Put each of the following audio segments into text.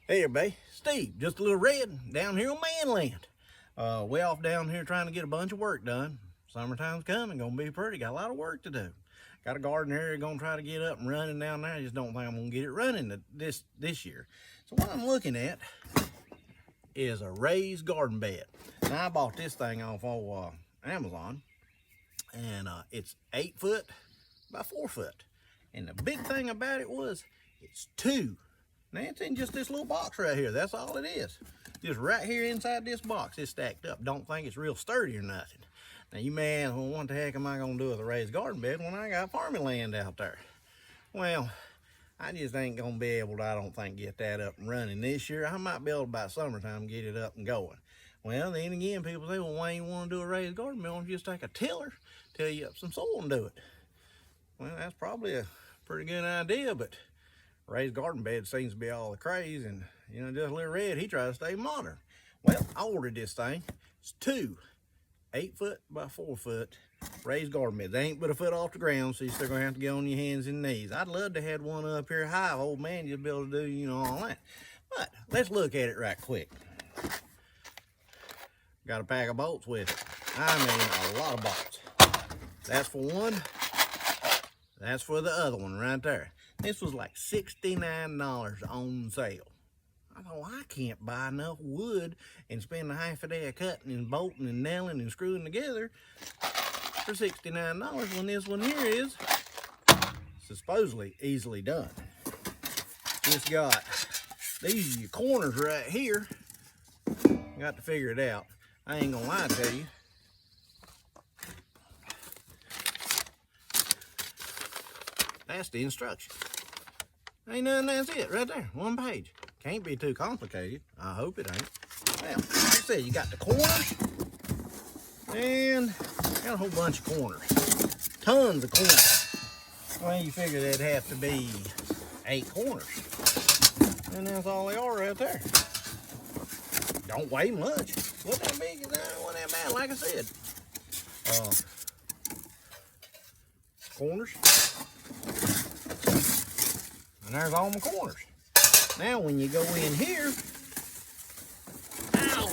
Hey everybody, Steve, just a little red down here on Manland. Way off down here trying to get a bunch of work done. Summertime's coming, gonna be pretty. Got a lot of work to do. Got a garden area, gonna try to get up and running down there. I just don't think I'm gonna get it running this year. So what I'm looking at is a raised garden bed. Now I bought this thing off of Amazon, and it's 8 foot by 4 foot. And the big thing about it was it's two. Now it's in just this little box right here. That's all it is. Just right here inside this box, it's stacked up. Don't think it's real sturdy or nothing. Now you may ask, well, what the heck am I gonna do with a raised garden bed when I got farming land out there? Well, I just ain't gonna be able to, I don't think, get that up and running this year. I might be able to, by summertime, get it up and going. Well, then again, people say, well, why you wanna do a raised garden bed? Why don't you just take a tiller, till you up some soil and do it? Well, that's probably a pretty good idea, but raised garden bed seems to be all the craze, and just a little red, he tries to stay modern. Well, I ordered this thing. It's two 8 foot by 4 foot raised garden beds. They ain't but a foot off the ground, so you're still gonna have to get on your hands and knees. I'd love to have one up here high, old man, just be able to do, all that. But let's look at it right quick. Got a pack of bolts with it. I mean, a lot of bolts. That's for one. That's for the other one right there. This was like $69 on sale. I thought, well, I can't buy enough wood and spend a half a day cutting and bolting and nailing and screwing together for $69 when this one here is supposedly easily done. It's got these are your corners right here. Got to figure it out. I ain't gonna lie to you. That's the instruction. Ain't nothing, that's it, right there, one page. Can't be too complicated. I hope it ain't. Well, like I said, you got the corners, and got a whole bunch of corners. Tons of corners. Well, you figure there'd have to be 8 corners. And that's all they are right there. Don't weigh much. Wasn't that big, wasn't that bad, like I said. Corners. And there's all my corners. Now when you go in here, ow,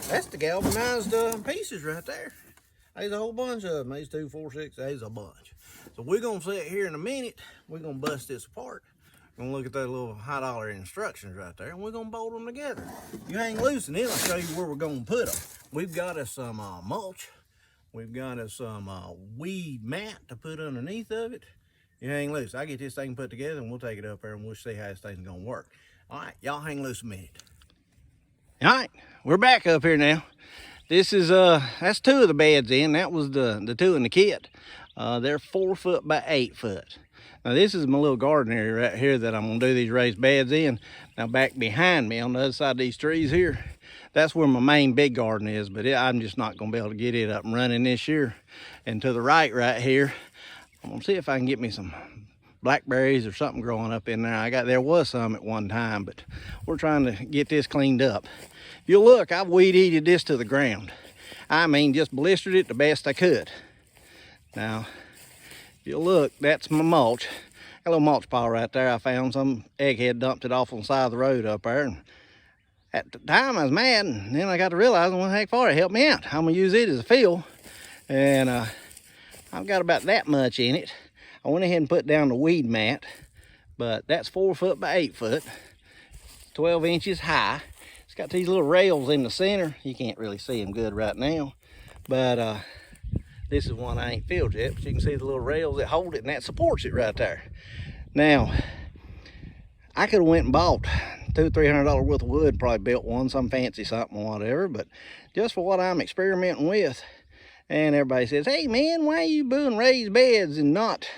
that's the galvanized pieces right there. There's a whole bunch of them. There's 2, 4, 6, there's a bunch. So we're gonna sit here in a minute, we're gonna bust this apart. We're gonna look at those little high dollar instructions right there, and we're gonna bolt them together. You hang loose and then I'll show you where we're gonna put them. We've got us some mulch. We've got us some weed mat to put underneath of it. You hang loose. I'll get this thing put together and we'll take it up there and we'll see how this thing's gonna work. All right, y'all hang loose a minute. All right, we're back up here now. This is, that's 2 of the beds in. That was the 2 in the kit. They're 4 foot by 8 foot. Now this is my little garden area right here that I'm gonna do these raised beds in. Now back behind me on the other side of these trees here, that's where my main big garden is, but I'm just not gonna be able to get it up and running this year. And to the right here, I'm gonna see if I can get me some blackberries or something growing up in there. There was some at one time, but we're trying to get this cleaned up. If you look, I've weed eated this to the ground. I mean, just blistered it the best I could. Now, if you look, that's my mulch. Got a little mulch pile right there. I found some egghead, dumped it off on the side of the road up there. And at the time I was mad, and then I got to realizing, well, heck for it, help me out. I'm gonna use it as a fill, and I've got about that much in it. I went ahead and put down the weed mat, but that's 4 foot by 8 foot, 12 inches high. It's got these little rails in the center. You can't really see them good right now, but this is one I ain't filled yet, but you can see the little rails that hold it, and that supports it right there. Now, I could have went and bought $200, $300 worth of wood, probably built one, some fancy something or whatever, but just for what I'm experimenting with, and everybody says, hey man, why are you doing raised beds and not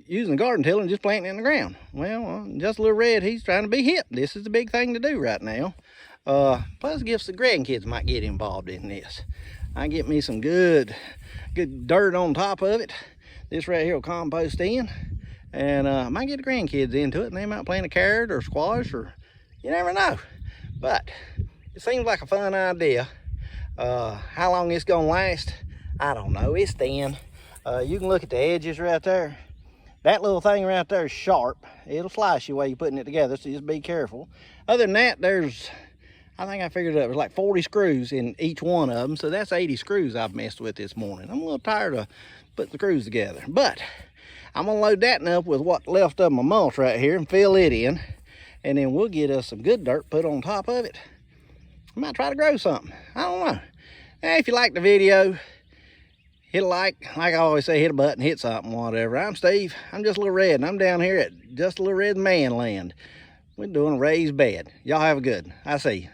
using a garden tiller and just planting it in the ground? Well, just a little red, he's trying to be hip. This is the big thing to do right now. Plus gifts the grandkids might get involved in this. I get me some good dirt on top of it. This right here will compost in, and I might get the grandkids into it, and they might plant a carrot or squash, or you never know. But it seems like a fun idea. How long it's gonna last, I don't know. It's thin. You can look at the edges right there. That little thing right there is sharp. It'll slice you while you're putting it together, so just be careful. Other than that, there's, I think I figured it was like 40 screws in each one of them, so that's 80 screws I've messed with this morning. I'm a little tired of putting the screws together, but I'm gonna load that up with what left of my mulch right here and fill it in, and then we'll get us some good dirt put on top of it. I might try to grow something. I don't know. Hey, if you like the video, hit a like I always say, hit a button, hit something, whatever. I'm Steve. I'm Just a Little Red, and I'm down here at Just a Little Red Man Land. We're doing a raised bed. Y'all have a good one. I see you.